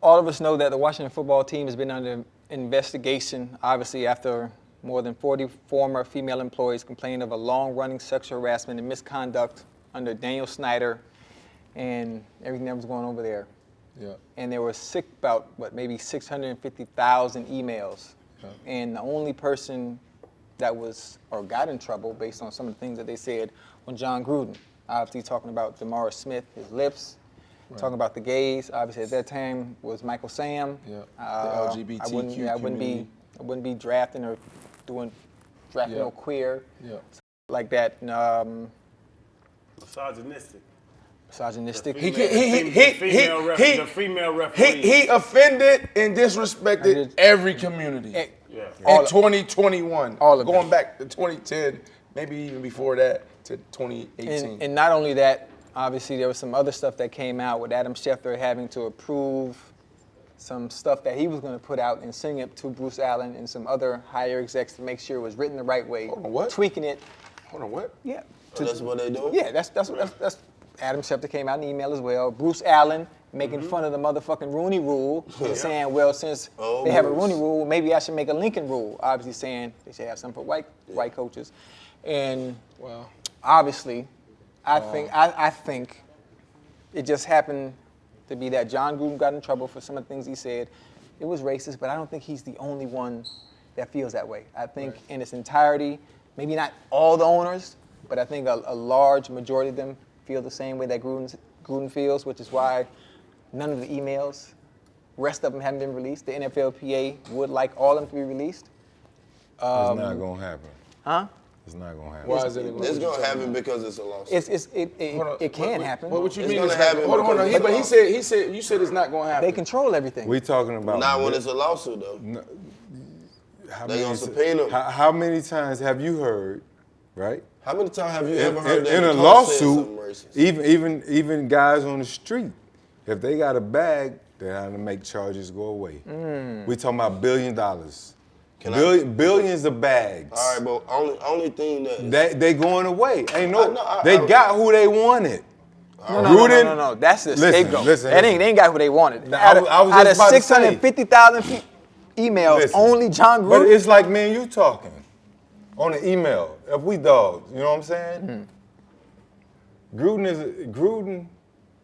all of us know that the Washington football team has been under investigation, obviously after more than 40 former female employees complained of a long-running sexual harassment and misconduct under Daniel Snyder and everything that was going on over there. Yeah. And there were maybe 650,000 emails. Yeah. And the only person that got in trouble based on some of the things that they said was John Gruden. Obviously talking about DeMaurice Smith, his lips, talking about the gays. Obviously at that time was Michael Sam. Yeah. The LGBTQ community. I wouldn't be drafting or drafting no queer. Yeah. Like that. Misogynistic. Misogynistic. The female referee. He offended and disrespected every community. In 2021. All of Going back to 2010, maybe even before that to 2018. And not only that, obviously there was some other stuff that came out with Adam Schefter having to approve some stuff that he was going to put out and sending it to Bruce Allen and some other higher execs to make sure it was written the right way. Hold on, what? Tweaking it. Hold on, what? Yeah. That's what they doing? Yeah, that's Adam Schefter came out in the email as well. Bruce Allen making fun of the motherfucking Rooney Rule and saying, well, since they have a Rooney Rule, maybe I should make a Lincoln Rule. Obviously saying they should have some for white coaches. And obviously, I think it just happened to be that John Gruden got in trouble for some of the things he said. It was racist, but I don't think he's the only one that feels that way. I think in its entirety, maybe not all the owners, but I think a large majority of them feel the same way that Gruden feels, which is why none of the emails, rest of them haven't been released. The NFLPA would like all of them to be released. It's not going to happen. Huh? It's not going to happen. Why is it? It's going to happen because it's a lawsuit. It can happen. What you It's mean? gonna happen Hold on. because But you said it's not going to happen. They control everything. We talking about Not when it's a lawsuit, though. They gonna subpoena him. How many times have you heard, right? How many times have you ever heard that in a coach said lawsuit? something racist? Even guys on the street, if they got a bag, they have to make charges go away. We talking about $1 billion. Billions of bags. All right, but only thing that They going away. I They got who they wanted. No. That's the scapegoat. Listen. They ain't got who they wanted. Now, I was out just of about to say. 650,000 emails, Listen. only John Gruden. But it's like me and you talking on an email. If we dogs, you know what I'm saying? Gruden,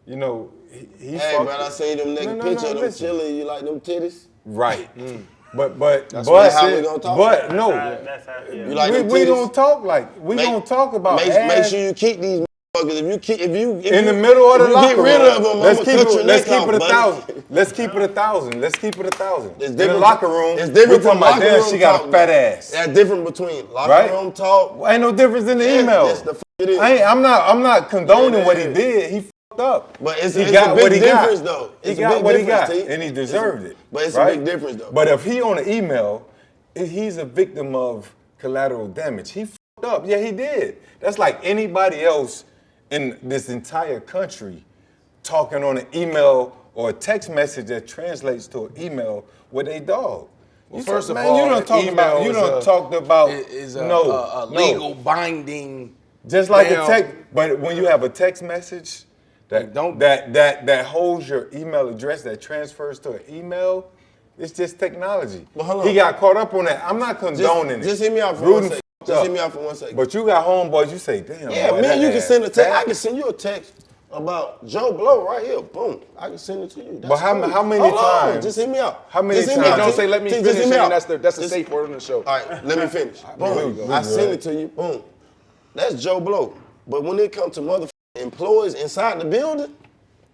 you know, he Hey, man, I seen them naked picture of them chili. You like them titties? Right. But That's how we gonna talk. But no, That's how, yeah. You like them we titties? gonna talk gonna talk about Make ass. sure you keep these motherfuckers. If you In the middle of the get locker rid room. of them, Let's I'ma keep cut your it. Let's neck keep it off, 1,000. Let's keep it 1,000. Let's keep it 1,000. It's In the different locker from- room, it's different we from talking about locker damn. room She got talk, a fat though. ass. That's different between locker Right? room talk. Ain't no difference in the email. That's the f- it is. I'm not condoning Yeah, what he yeah. did. He fucked up. But it's he a got big what he difference, got. though. He It's a got big what he difference, got, T. and he deserved it. But it's a right? big difference, though. But if he on the email, he's a victim of collateral damage. He fucked up. Yeah, he did. That's like anybody else in this entire country talking on an email or a text message that translates to an email with a dog. Well, first of all, you don't talk about. You don't talk about. Is no, a legal binding. Just like Damn. a text, but when you have a text message that holds your email address that transfers to an email, it's just technology. But hold on. He got caught up on that. I'm not condoning it. Just hear me out for Gruden 1 second. fucked Just up. hear me out for 1 second. But you got homeboys. You say, damn. Yeah, boy, man, that you can ass send a text. fat. I can send you a text about Joe Blow right here. Boom. I can send it to you. That's But how cool. many Hold on, times? Just hear me out. How many Just hear me times? out. Don't say let me Just finish. hear me out. That's a Just- safe word on the show. All right, let me finish. Go Boom. I ahead. send it to you. Boom. That's Joe Blow. But when it comes to motherfucking employees inside the building,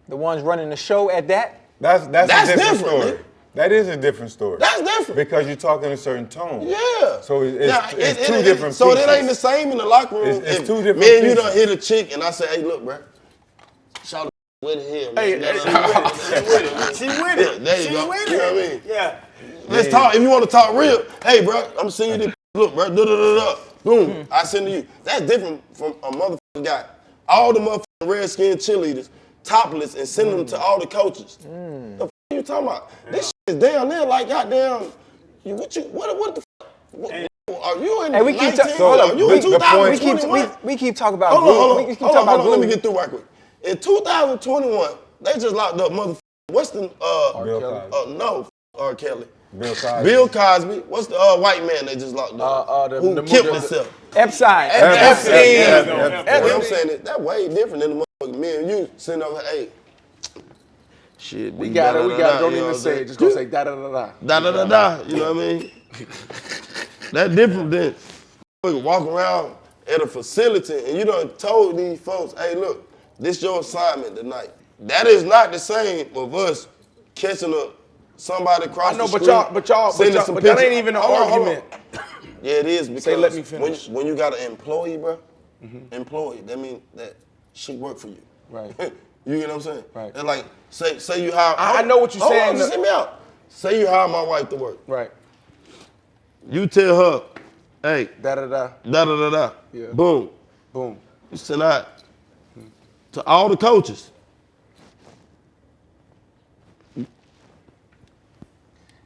The ones running the show at that. That's a different different, story. man. That is a different story. that's different. Because you're talking a certain tone. Yeah. So it's Now, two different So pieces. it ain't the same in the locker room. It's if two different me and you pieces. done hit a chick and I say, hey, look, bro. Shout with it here, man. Hey, You know hey, what I mean? She with Yeah, it. there you She go. with You know it. what I mean? Yeah. Let's talk. If you want to talk real, hey, bro, I'm sending you this. Look, bro, da-da-da-da. Boom, I send to you. That's different from a motherfucking guy. All the motherfucking red-skinned cheerleaders, topless, and send them to all the coaches. The f*** you talking about? This shit is down there like goddamn. What the f***? Are you in Hey, we keep 19? talking. Hold Are on. you We in 2021? keep talking about. Hold on. We keep Hold talking on. about Let me Gruden. get through right quick. In 2021, they just locked up motherfucking what's the Bill Cosby. no, R. Kelly. Bill Cosby. Bill Cosby. What's the white man they just locked up? Who killed himself? Epstein. Epstein. Epstein. What I'm saying is that way different than the motherfucker me and you sitting over, hey, shit. We got it. Don't even say it. Just gonna say da da da da. Da da da da. You know what I mean? That different than walk around at a facility and you done told these folks, hey, look, this your assignment tonight. That is not the same of us catching somebody across the street. but that ain't even an argument. Yeah, it is because let me finish. When you got an employee, bro, employee, that means that she work for you. Right. You get what I'm saying? Right. It's like, say you hire. I know what you're saying. Just hear me out. Say you hire my wife to work. Right. You tell her, hey, Da da da. da da da da. Yeah. Boom. Boom. You send out to all the coaches.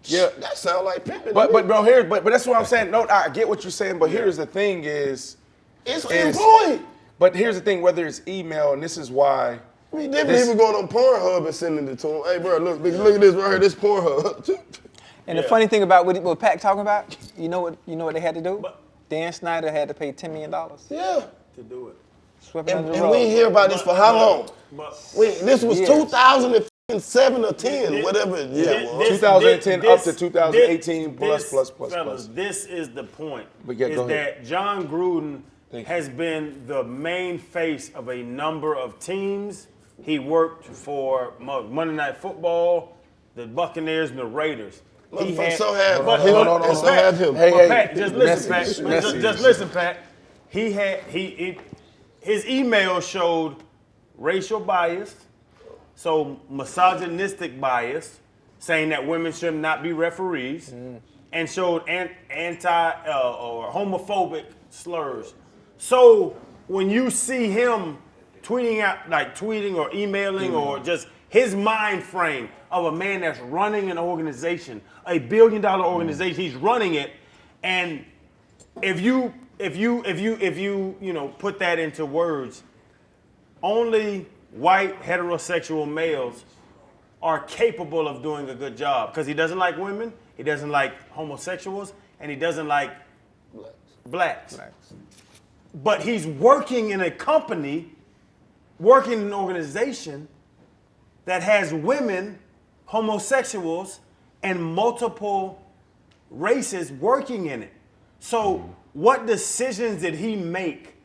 Yeah, that sound like pimping. But bro, but that's what I'm saying. No, I get what you're saying, but here's the thing is it's employee. But here's the thing, whether it's email, and this is why. I mean, different people going on Pornhub and sending it to them. Hey, bro, look at this right here. This Pornhub. And the funny thing about what Pat talking about, you know what they had to do? Dan Snyder had to pay $10 million. Yeah. To do it. Swept it under the And rug. we hear about this for how long? This was Years. 2007 or 10, whatever. Yeah, well. 2010 up to 2018 plus. Fellas, this is the point. But yeah, go is ahead. that John Gruden has been the main face of a number of teams. He worked for Monday Night Football, the Buccaneers, and the Raiders. So have him. But Pat, just listen, Pat. Just listen, Pat. His email showed racial bias, so misogynistic bias, saying that women should not be referees, and showed anti or homophobic slurs. So when you see him tweeting or emailing or just his mind frame of a man that's running an organization, a $1 billion organization, he's running it, and if you put that into words, only white heterosexual males are capable of doing a good job because he doesn't like women, he doesn't like homosexuals, and he doesn't like blacks. But he's working in a company, working in an organization that has women, homosexuals, and multiple races working in it. So what decisions did he make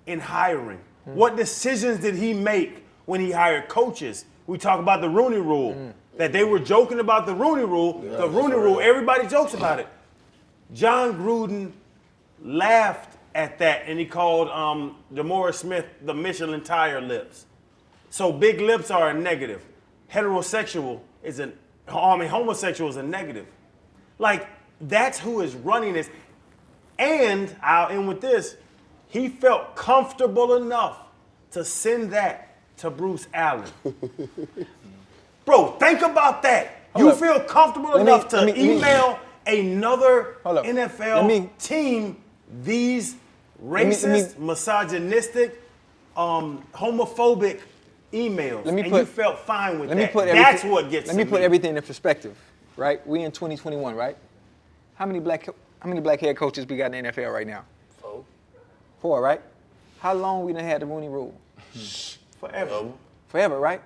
in hiring? What decisions did he make when he hired coaches? We talk about the Rooney Rule, that they were joking about the Rooney Rule. Yeah, the Rooney Rule, everybody jokes about it. John Gruden laughed at that, and he called DeMaurice Smith the Michelin tire lips. So big lips are a negative. Homosexual is a negative. Like, that's who is running this. And I'll end with this. He felt comfortable enough to send that to Bruce Allen. Bro, think about that. You feel comfortable enough to email another NFL team these racist, misogynistic, homophobic emails, you felt fine with that. That's what gets. Let me put everything in perspective, right? We in 2021, right? How many black head coaches we got in the NFL right now? 4, right? How long we done had the Rooney Rule? Forever, right?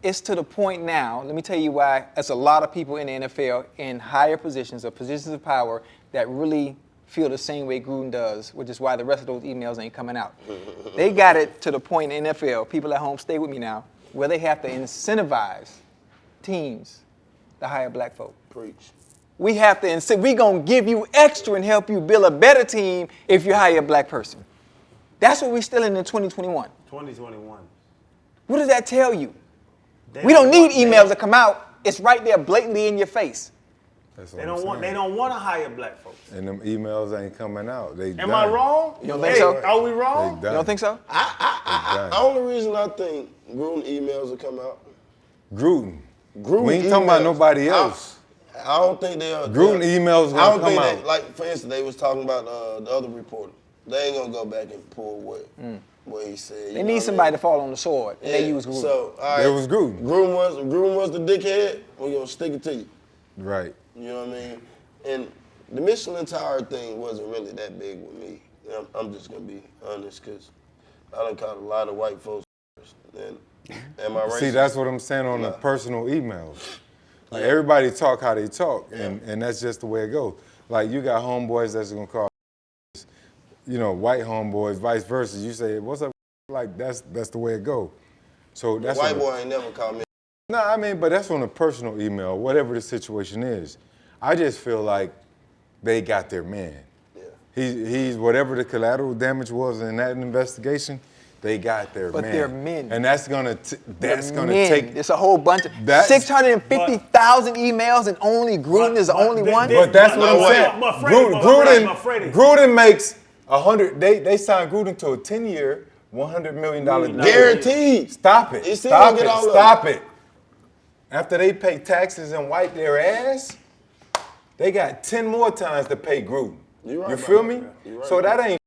It's to the point now, let me tell you why, there's a lot of people in the NFL in higher positions or positions of power that really feel the same way Gruden does, which is why the rest of those emails ain't coming out. They got it to the point in the NFL, people at home stay with me now, where they have to incentivize teams to hire black folk. Preach. We have to we gonna give you extra and help you build a better team if you hire a black person. That's what we're still in 2021. 2021. What does that tell you? We don't need emails to come out. It's right there blatantly in your face. They don't want to hire black folks. And them emails ain't coming out. Am I wrong? You don't think so? Are we wrong? You don't think so? The only reason I think Gruden emails will come out. Gruden. We ain't talking about nobody else. I don't think they are. Gruden emails gonna come out. Like, for instance, they was talking about the other reporter. They ain't gonna go back and pull what what he said. They need somebody to fall on the sword, and they use Gruden. So, all right. It was Gruden. Gruden was the dickhead. We're going to stick it to you. Right. You know what I mean? And the Michelin Tower thing wasn't really that big with me. I'm just going to be honest, because I done caught a lot of white folks. And am I racist? See, that's what I'm saying on the personal emails. Like, everybody talk how they talk, and that's just the way it goes. Like, you got homeboys that's gonna call, white homeboys, vice versa. You say, what's up? Like, that's the way it goes. So that's white boy ain't never called me. No, I mean, but that's on a personal email, whatever the situation is. I just feel like they got their man. Yeah. He's whatever the collateral damage was in that investigation, they got their man. But they're men. And that's gonna take. It's a whole bunch of That- 650,000 emails, and only Gruden is the only one. But that's what I'm saying. Gruden makes 100. They signed Gruden to a 10-year, $100 million deal. Guaranteed. Stop it. He still Stop gonna it. get all of Stop it. After they pay taxes and wipe their ass, they got 10 more times to pay Gruden. You right You feel about me? that. You right So about that ain't.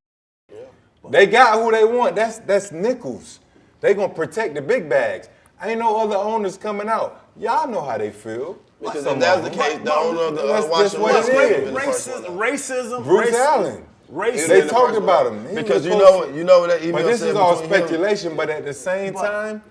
They got who they want. That's nickels. They gonna protect the big bags. Ain't no other owners coming out. Y'all know how they feel. Because Some if that's of the them. case, the owner of the That's Washington what it Wizards is. Racism. Bruce Allen. Racism. They talked about him. He Because was you supposed know what that email But this said is all between him- speculation. But at the same time,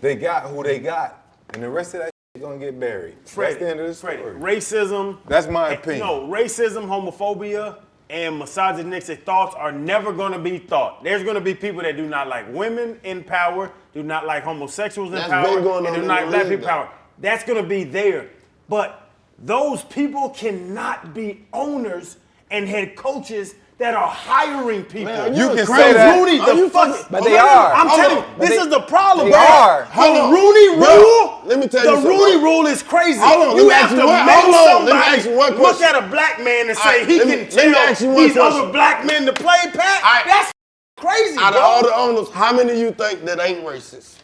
they got who they got, and the rest of that shit gonna get buried. That's the end of the story. Racism. That's my opinion. Racism, homophobia, and misogynistic thoughts are never going to be thought. There's going to be people that do not like women in power, do not like homosexuals in That's power, been going and on do in not the like black league, people in power. That's going to be there. But those people cannot be owners and head coaches that are hiring people. Man, You a can crazy say that. Rooney, Are you fucking? But they are. I'm Hold telling on. you, this is the problem, they bro. are. Hold The on. Rooney Bro, rule. let me tell you the something, Rooney bro. rule is crazy. Hold on, let You me have ask to you one- make hold on, let me somebody ask you one look question. at a black man and say Alright, he let me- can let me tell ask you one these question. other black men to play, Pat. Alright. That's crazy, Out bro. of all the owners, how many of you think that ain't racist?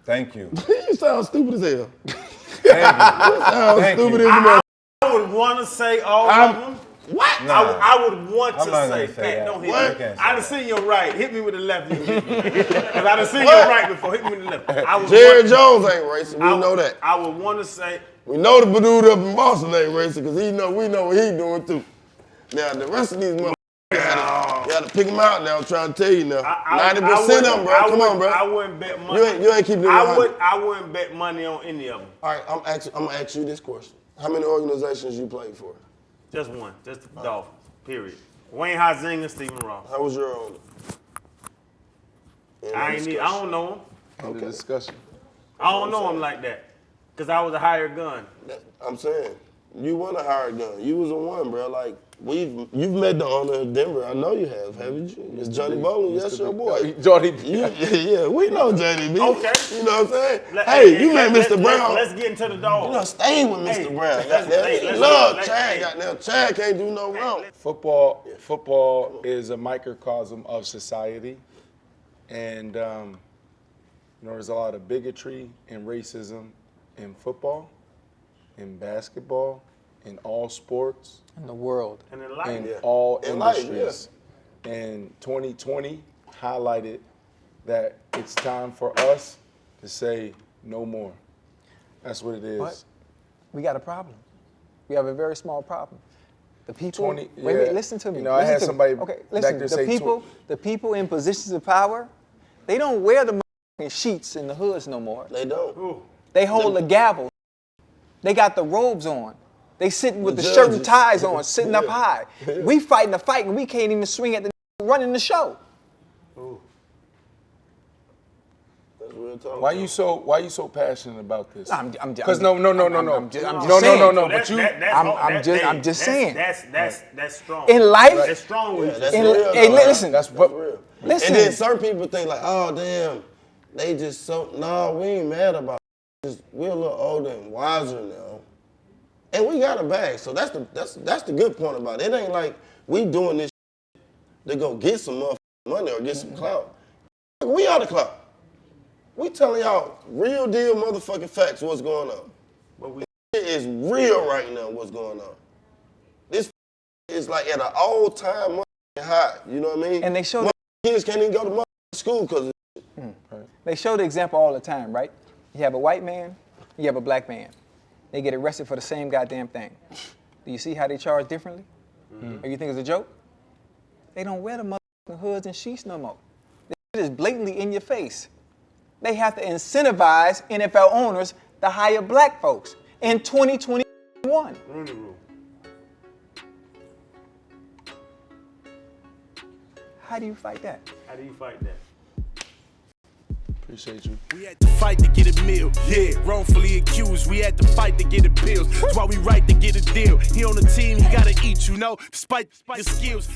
Thank you. You sound stupid as hell. Thank you. Sound Thank stupid you. as a I would want to say all I'm- of them. What? Nah. I would want I'm to not say, gonna say Pat, that. don't hit What? me. can't say I done that. seen your right. Hit me with the left. You hit me. Because I done seen What? your right before. Hit me with the left. I would Jerry want- Jones ain't racist. We I know would- that. I would want to say, We know the dude up in Boston ain't racist because we know what he doing too. Now the rest of these motherfuckers, you gotta pick them out now. I'm trying to tell you now. 90% of them, bro. Come on, bro. I wouldn't bet money. You ain't keeping it I 100. wouldn't bet money on any of them. All right, I'm gonna ask you this question: how many organizations you played for? Just one. Just the Dolphins. Period. Wayne Huizinga, Stephen Ross. How was your owner? I don't know him. End of discussion. I don't know him like that. Because I was a hired gun. I'm saying you wasn't a hired gun. You was a one, bro. Like you've met the owner of Denver. I know you have, haven't you? It's Johnny Bowling. That's your boy. Johnny. Yeah, we know JDB. Okay. You know what I'm saying? Hey, you met Mr. Brown. Let's get into the dog. You know, stay with Mr. Brown. let's- Love let's- Chad. hey. Goddamn, Chad can't do no wrong. Football is a microcosm of society, and there's a lot of bigotry and racism in football, in basketball, in all sports, In the world. And in life. in all In life, industries. And 2020 highlighted that it's time for us to say no more. That's what it is. But we got a problem. We have a very small problem. The people. 20 wait, yeah. listen to me. You know, I listen had to me. somebody Okay, back listen. there The say people in positions of power, they don't wear the motherfucking sheets in the hoods no more. They don't. Ooh. They hold the gavel. They got the robes on. They sitting with The the shirt and judges. ties on, sitting up high. We fighting a fight and we can't even swing at the running the show. That's real talk. Why you so passionate about this? Because no. I'm just No. saying. But you, I'm just saying. That's strong. In life, That's strong. Yeah, that's in, real. hey, though. listen. that's That's what. real. Listen. And then certain people think like, oh damn, they just so we ain't mad about it. Just, we're a little older and wiser now. And we got a bag. So that's the good part about it. It ain't like we doing this to go get some motherfucking money or get some clout. We are the clout. We telling y'all real deal motherfucking facts what's going on. But we It is real right now what's going on. This is like at an all-time high. You know what I mean? And they show Kids can't even go to school because They show the example all the time, right? You have a white man, you have a black man. They get arrested for the same goddamn thing. Do you see how they charge differently? Or you think it's a joke? They don't wear the motherfucking hoods and sheets no more. It is blatantly in your face. They have to incentivize NFL owners to hire black folks in 2021. Rooney Rule. How do you fight that? How do you fight that? Appreciate you. We had to fight to get a meal, yeah. Wrongfully accused, we had to fight to get appeals. That's why we right to get a deal. He on the team, he gotta eat, you know, despite the skills.